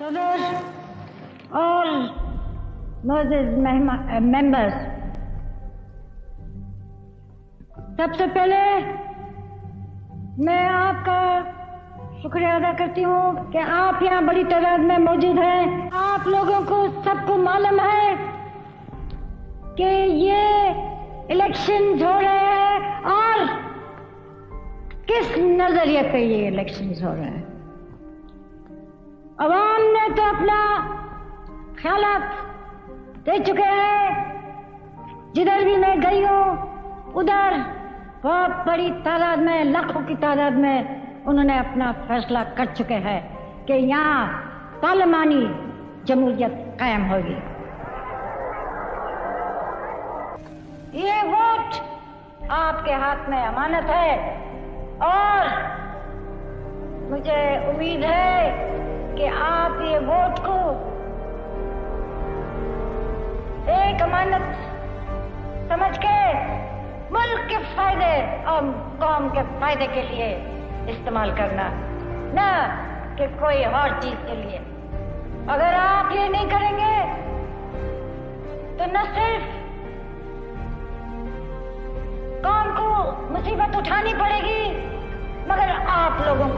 Brothers, all Moses members, सबसे पहले मैं आपका शुक्रिया अदा करती हूँ कि आप यहाँ बड़ी तादाद में मौजूद हैं। आप लोगों को सबको मालूम है कि ये इलेक्शंस हो रहे हैं और किस नजरिए पे ये इलेक्शंस हो रहे हैं। अवाम ने तो अपना ख्यालात दे चुके हैं। जिधर भी मैं गई हूँ उधर बहुत बड़ी तादाद में, लाखों की तादाद में उन्होंने अपना फैसला कर चुके हैं कि यहाँ पार्लिमानी जमहूरियत कायम होगी। ये वोट आपके हाथ में अमानत है और मुझे उम्मीद है कि आप ये वोट को एक अमानत समझ के मुल्क के फायदे और कौम के फायदे के लिए इस्तेमाल करना, न कि कोई और चीज के लिए। अगर आप ये नहीं करेंगे तो न सिर्फ कौम को मुसीबत उठानी पड़ेगी मगर आप लोगों को